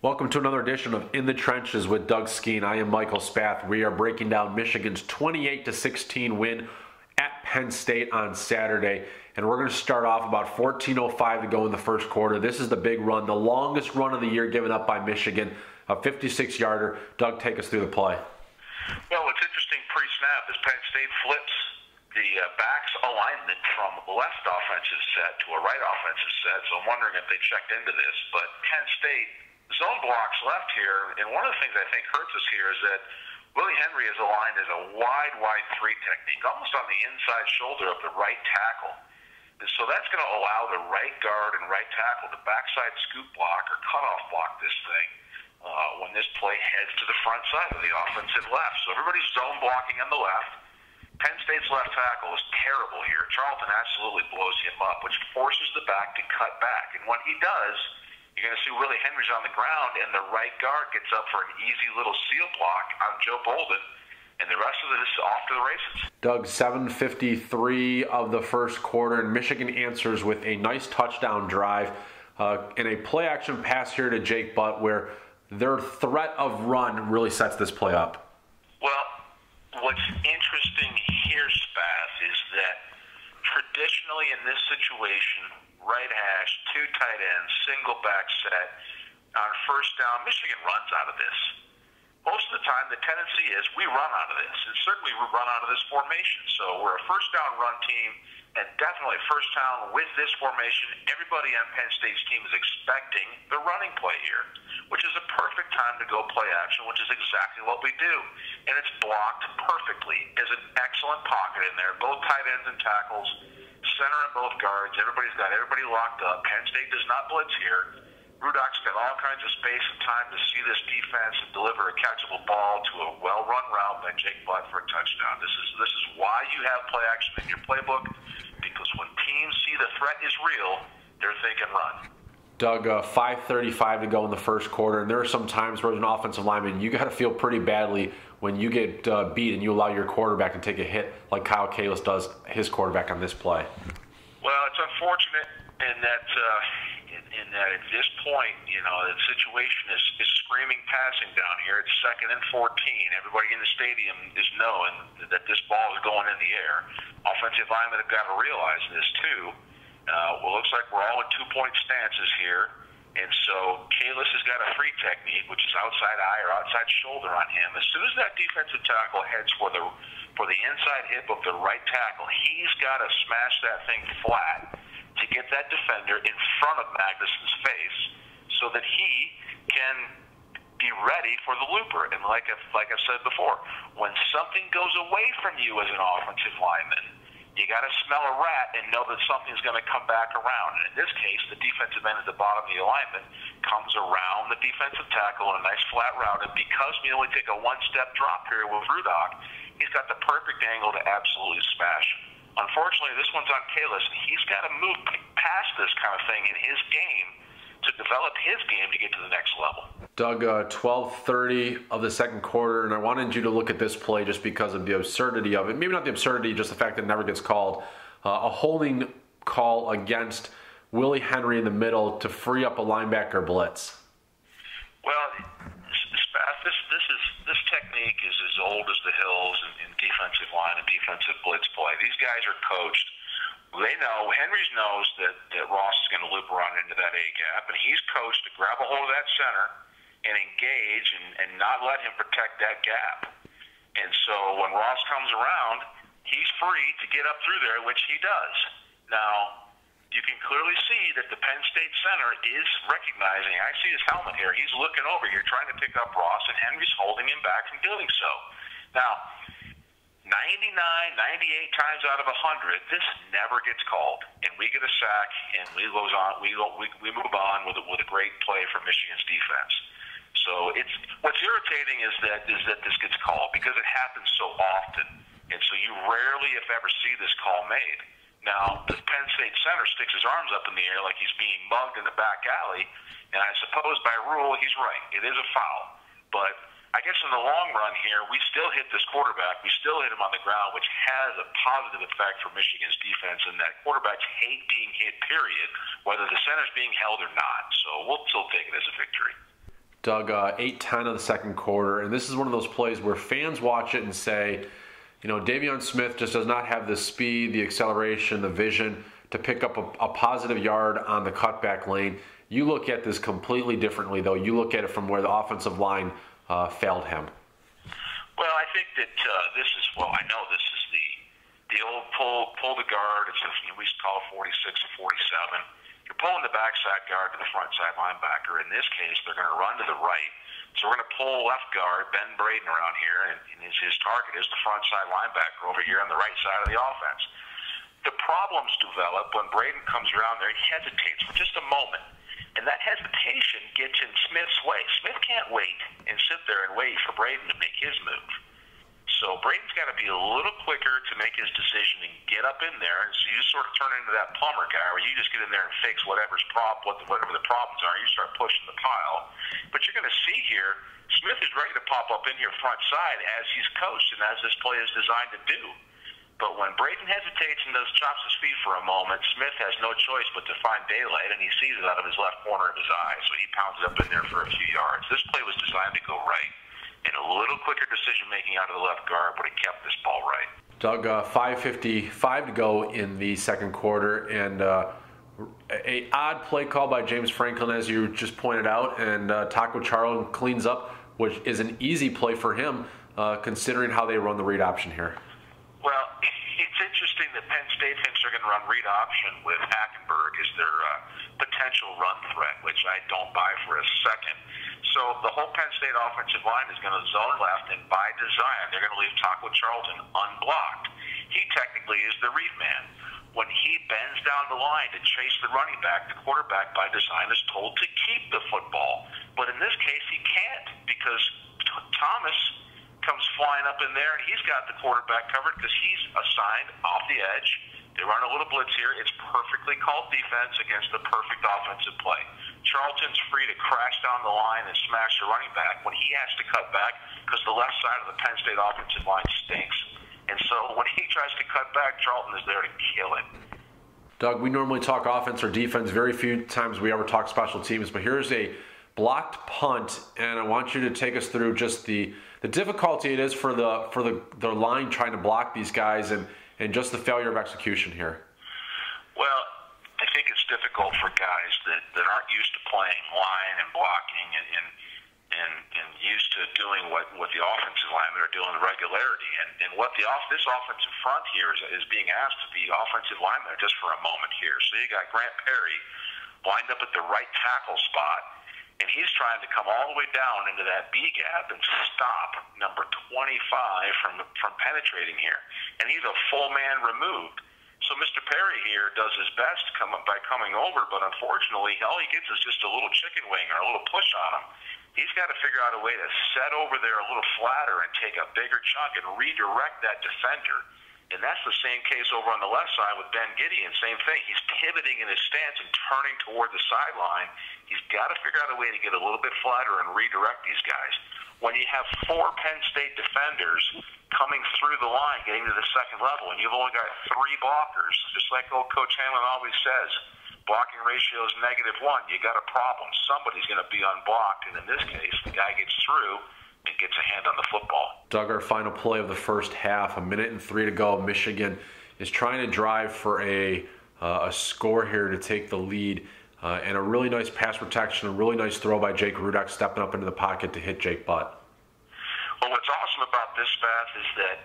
Welcome to another edition of In the Trenches with Doug Skene. I am Michael Spath. We are breaking down Michigan's 28-16 win at Penn State on Saturday. And we're going to start off about 14:05 to go in the first quarter. This is the big run, the longest run of the year given up by Michigan, a 56-yarder. Doug, take us through the play. Well, what's interesting pre-snap is Penn State flips the back's alignment from a left offensive set to a right offensive set. So I'm wondering if they checked into this. But Penn State zone blocks left here, and one of the things I think hurts us here is that Willie Henry is aligned as a wide three technique, almost on the inside shoulder of the right tackle. And so that's going to allow the right guard and right tackle to backside scoop block or cutoff block this thing when this play heads to the front side of the offensive left. So everybody's zone blocking on the left. Penn State's left tackle is terrible here. Charlton absolutely blows him up, which forces the back to cut back. And when he does, you're going to see Willie Henry's on the ground, and the right guard gets up for an easy little seal block on Joe Bolden, and the rest of it is off to the races. Doug, 7:53 of the first quarter, and Michigan answers with a nice touchdown drive and a play-action pass here to Jake Butt, where their threat of run really sets this play up. Well, what's interesting here, Spath, is that traditionally in this situation, right hash, two tight ends, single back set, on first down, Michigan runs out of this. Most of the time, the tendency is we run out of this, and certainly we run out of this formation. So we're a first down run team, and definitely first down with this formation. Everybody on Penn State's team is expecting the running play here, which is a perfect time to go play action, which is exactly what we do. And it's blocked perfectly. There's an excellent pocket in there, both tight ends and tackles, center and both guards. Everybody's got everybody locked up. Penn State does not blitz here. Rudolph's got all kinds of space and time to see this defense and deliver a catchable ball to a well-run route by Jake Butt for a touchdown. This is why you have play action in your playbook, because when teams see the threat is real, they're thinking run. Doug, 5:35 to go in the first quarter, and there are some times where as an offensive lineman, you got to feel pretty badly when you get beat and you allow your quarterback to take a hit like Kyle Kalis does his quarterback on this play. Well, it's unfortunate in that at this point, the situation is screaming passing down here. It's 2nd and 14. Everybody in the stadium is knowing that this ball is going in the air. Offensive linemen have got to realize this too. Well, looks like we're all in two-point stances here. And so Kalis has got a free technique, which is outside eye or outside shoulder on him. As soon as that defensive tackle heads for the inside hip of the right tackle, he's got to smash that thing flat to get that defender in front of Magnuson's face so that he can be ready for the looper. And like I've said before, when something goes away from you as an offensive lineman, you got to smell a rat and know that something's going to come back around. And in this case, the defensive end at the bottom of the alignment comes around the defensive tackle in a nice flat route. And because we only take a one-step drop here with Rudolph, he's got the perfect angle to absolutely smash. Unfortunately, this one's on Kalis, and he's got to move past this kind of thing in his game to develop his game to get to the next level. Doug, 12:30 of the second quarter, and I wanted you to look at this play just because of the absurdity of it. Maybe not the absurdity, just the fact that it never gets called. A holding call against Willie Henry in the middle to free up a linebacker blitz. Well, Spath, this technique is as old as the hills in defensive line and defensive blitz play. These guys are coached. They know, Henry's knows that Ross is going to loop around into that A-gap, and he's coached to grab a hold of that center and engage and not let him protect that gap. And so when Ross comes around, he's free to get up through there, which he does. Now, you can clearly see that the Penn State center is recognizing, I see his helmet here, he's looking over here trying to pick up Ross, and Henry's holding him back from doing so. Now, 99, 98 times out of 100, this never gets called, and we get a sack, and we move on with a great play for Michigan's defense. So what's irritating is that this gets called because it happens so often, and so you rarely, if ever, see this call made. Now, the Penn State center sticks his arms up in the air like he's being mugged in the back alley, and I suppose by rule he's right. It is a foul, but I guess in the long run here, we still hit this quarterback. We still hit him on the ground, which has a positive effect for Michigan's defense, and that quarterbacks hate being hit, period, whether the center's being held or not. So we'll still take it as a victory. Doug, 8:10 of the second quarter, and this is one of those plays where fans watch it and say, Davion Smith just does not have the speed, the acceleration, the vision to pick up a positive yard on the cutback lane. You look at this completely differently, though. You look at it from where the offensive line failed him. Well, I think that I know this is the old pull the guard. We used to call it 46 and 47. You're pulling the backside guard to the front side linebacker. In this case, they're going to run to the right. So we're going to pull left guard, Ben Braden, around here, and his target is the front side linebacker over here on the right side of the offense. The problems develop when Braden comes around there. He hesitates for just a moment, and that hesitation gets in Smith's way. Smith can't wait and sit there and wait for Braden to make his move. So Braden's got to be a little quicker to make his decision and get up in there. And so you sort of turn into that plumber guy where you just get in there and fix whatever the problems are. You start pushing the pile. But you're going to see here, Smith is ready to pop up in here front side as he's coached and as this play is designed to do. But when Braden hesitates and chops his feet for a moment, Smith has no choice but to find daylight, and he sees it out of his left corner of his eye. So he pounds it up in there for a few yards. This play was designed to go right. And a little quicker decision-making out of the left guard would have kept this ball right. Doug, 5:55 to go in the second quarter, and a odd play call by James Franklin, as you just pointed out, and Taco Charlton cleans up, which is an easy play for him, considering how they run the read option here. Well, it's interesting that Penn State thinks they're going to run read option with Hackenberg as their potential run threat, which I don't buy for a second. So the whole Penn State offensive line is going to zone left, and by design, they're going to leave Taco Charlton unblocked. He technically is the read man. When he bends down the line to chase the running back, the quarterback by design is told to keep the football. But in this case, he can't because Thomas comes flying up in there, and he's got the quarterback covered because he's assigned off the edge. They run a little blitz here. It's perfectly called defense against the perfect offensive play. Charlton's free to crash down the line and smash the running back when he has to cut back because the left side of the Penn State offensive line stinks. And so when he tries to cut back, Charlton is there to kill it. Doug, we normally talk offense or defense. Very few times we ever talk special teams, but here's a blocked punt, and I want you to take us through just the difficulty it is for the line trying to block these guys and just the failure of execution here. Well, I think it's difficult for guys that aren't used to playing line and blocking and used to doing what the offensive linemen are doing with regularity. And what this offensive front here is being asked to be offensive linemen just for a moment here. So you got Grant Perry lined up at the right tackle spot, and he's trying to come all the way down into that B gap and stop number 25 from penetrating here. And he's a full man removed. So Mr. Perry here does his best by coming over, but unfortunately, all he gets is just a little chicken wing or a little push on him. He's got to figure out a way to set over there a little flatter and take a bigger chunk and redirect that defender. And that's the same case over on the left side with Ben Gideon. Same thing. He's pivoting in his stance and turning toward the sideline. He's got to figure out a way to get a little bit flatter and redirect these guys. When you have 4 Penn State defenders coming through the line, getting to the second level, and you've only got 3 blockers, just like old Coach Hamlin always says, blocking ratio is -1. You got a problem. Somebody's going to be unblocked, and in this case, the guy gets through and gets a hand on the football. Doug, our final play of the first half, 1:03 to go. Michigan is trying to drive for a score here to take the lead, and a really nice pass protection, a really nice throw by Jake Rudock stepping up into the pocket to hit Jake Butt. Well, what's awesome about this, Beth, is that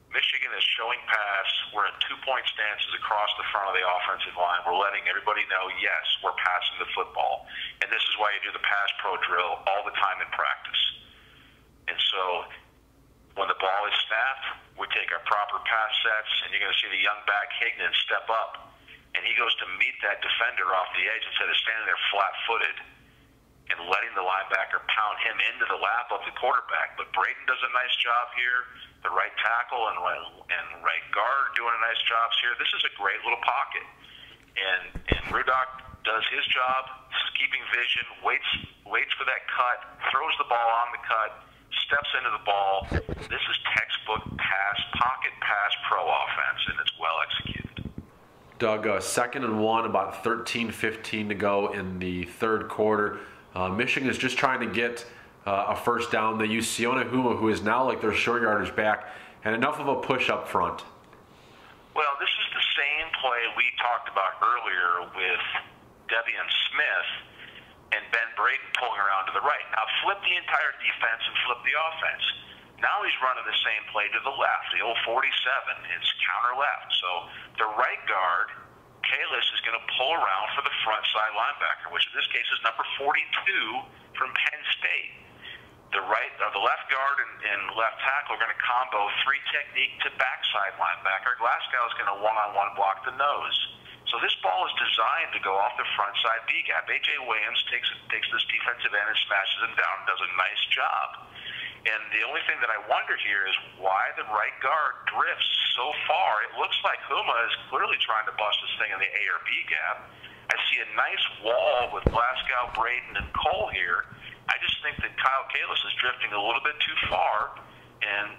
Michigan is showing pass. We're in 2-point stances across the front of the offensive line. We're letting everybody know, yes, we're passing the football. And this is why you do the pass pro drill all the time in practice. And so when the ball is snapped, we take our proper pass sets, and you're going to see the young back Higdon step up. And he goes to meet that defender off the edge instead of standing there flat-footed and letting the linebacker pound him into the lap of the quarterback. But Braden does a nice job here. The right tackle and right guard are doing a nice jobs here. This is a great little pocket. And Rudock does his job, keeping vision, waits for that cut, throws the ball on the cut, steps into the ball. This is textbook pocket pass pro offense, and it's well executed. Doug, 2nd and 1, about 13-15 to go in the third quarter. Michigan is just trying to get a first down. They use Sione Huma, who is now like their short yardage back, and enough of a push up front. Well, this is the same play we talked about earlier with Devian Smith and Ben Braden pulling around to the right. Now flip the entire defense and flip the offense. Now he's running the same play to the left, the old 47. It's counter left. So the right guard, Kalis, is going to pull around for the front side linebacker, which in this case is number 42 from Penn State. The left guard and left tackle are going to combo three technique to backside linebacker. Glasgow is going to one-on-one block the nose. So this ball is designed to go off the front side B gap. A.J. Williams takes this defensive end and smashes him down and does a nice job. And the only thing that I wonder here is why the right guard drifts so far. It looks like Huma is clearly trying to bust this thing in the A or B gap. I see a nice wall with Glasgow, Braden, and Cole here. I just think that Kyle Kalis is drifting a little bit too far, and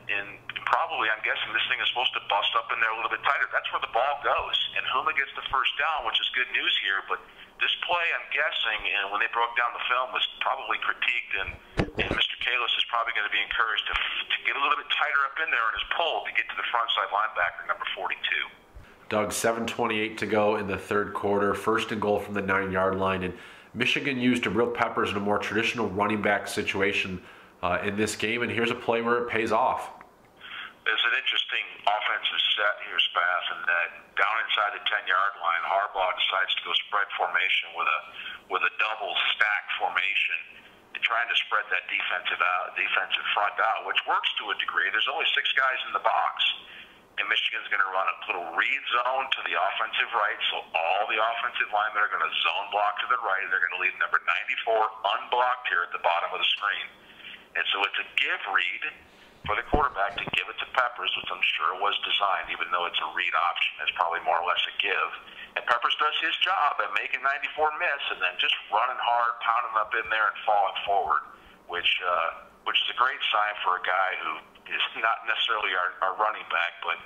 probably, I'm guessing this thing is supposed to bust up in there a little bit tighter. That's where the ball goes, and Huma gets the first down, which is good news here, but this play, I'm guessing, and when they broke down the film, was probably critiqued, and Mr. Kalis is probably going to be encouraged to get a little bit tighter up in there in his pull to get to the front side linebacker, number 42. Doug, 7:28 to go in the third quarter. First and goal from the 9-yard line, and Michigan used a real peppers in a more traditional running back situation in this game, and here's a play where it pays off. There's an interesting offensive set here, Spath, and that down inside the 10-yard line, Harbaugh decides to go spread formation with a double stack formation, and trying to spread that defensive front out, which works to a degree. There's only 6 guys in the box, and Michigan's going to run a little read zone to the offensive right, so all the offensive linemen are going to zone block to the right. They're going to leave number 94 unblocked here at the bottom of the screen. And so it's a give read for the quarterback to give it to Peppers, which I'm sure was designed, even though it's a read option. It's probably more or less a give. And Peppers does his job at making 94 miss and then just running hard, pounding up in there and falling forward, which is a great sign for a guy who is not necessarily our running back. But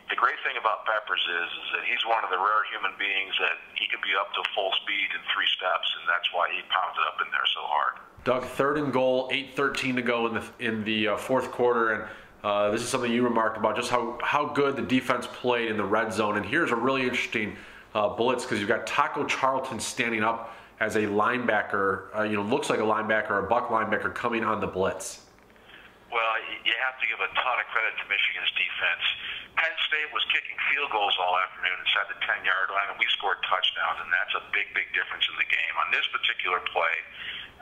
the great thing about Peppers is that he's one of the rare human beings that he can be up to full speed in 3 steps, and that's why he pounds it up in there so hard. Doug, third and goal, 8:13 to go in the fourth quarter, and this is something you remarked about, just how good the defense played in the red zone. And here's a really interesting blitz, because you've got Taco Charlton standing up as a linebacker, looks like a linebacker, a buck linebacker coming on the blitz. Well, you have to give a ton of credit to Michigan's defense. Penn State was kicking field goals all afternoon inside the 10-yard line, and we scored touchdowns, and that's a big, big difference in the game. On this particular play,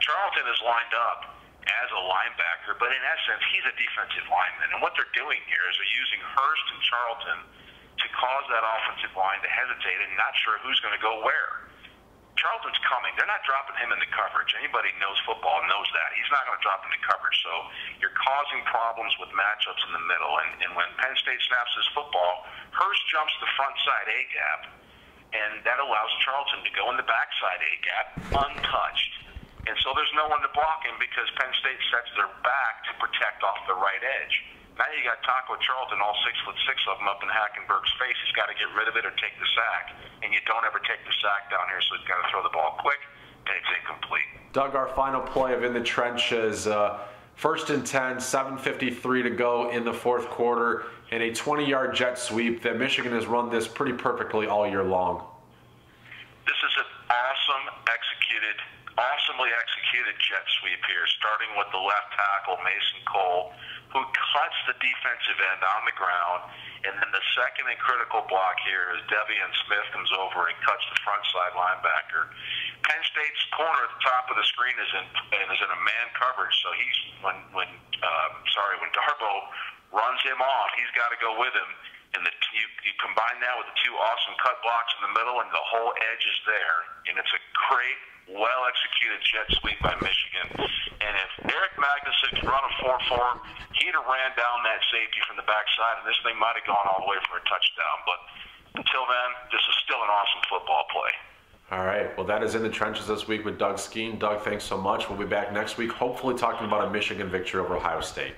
Charlton is lined up as a linebacker, but in essence, he's a defensive lineman. And what they're doing here is they're using Hurst and Charlton to cause that offensive line to hesitate and not sure who's going to go where. Charlton's coming. They're not dropping him into coverage. Anybody knows football knows that. He's not going to drop into coverage. So you're causing problems with matchups in the middle. And when Penn State snaps his football, Hurst jumps the front side A-gap, and that allows Charlton to go in the backside A-gap untouched. And so there's no one to block him because Penn State sets their back to protect off the right edge. Now you got Taco Charlton, all 6'6" of them up in Hackenberg's face. He's got to get rid of it or take the sack. And you don't ever take the sack down here, so he's got to throw the ball quick, and it's incomplete. Doug, our final play of In the Trenches, first and 10, 7:53 to go in the fourth quarter, and a 20-yard jet sweep that Michigan has run this pretty perfectly all year long. This is an awesomely executed jet sweep here, starting with the left tackle, Mason Cole, who cuts the defensive end on the ground, and then the second and critical block here is Devian Smith comes over and cuts the front side linebacker. Penn State's corner at the top of the screen is in a man coverage, so when Darbo runs him off, he's got to go with him. And you combine that with the 2 awesome cut blocks in the middle, and the whole edge is there. And it's a great, well-executed jet sweep by Michigan. And if Eric Magnuson could run a 4.4, he'd have ran down that safety from the backside, and this thing might have gone all the way for a touchdown. But until then, this is still an awesome football play. All right. Well, that is In the Trenches this week with Doug Skene. Doug, thanks so much. We'll be back next week, hopefully talking about a Michigan victory over Ohio State.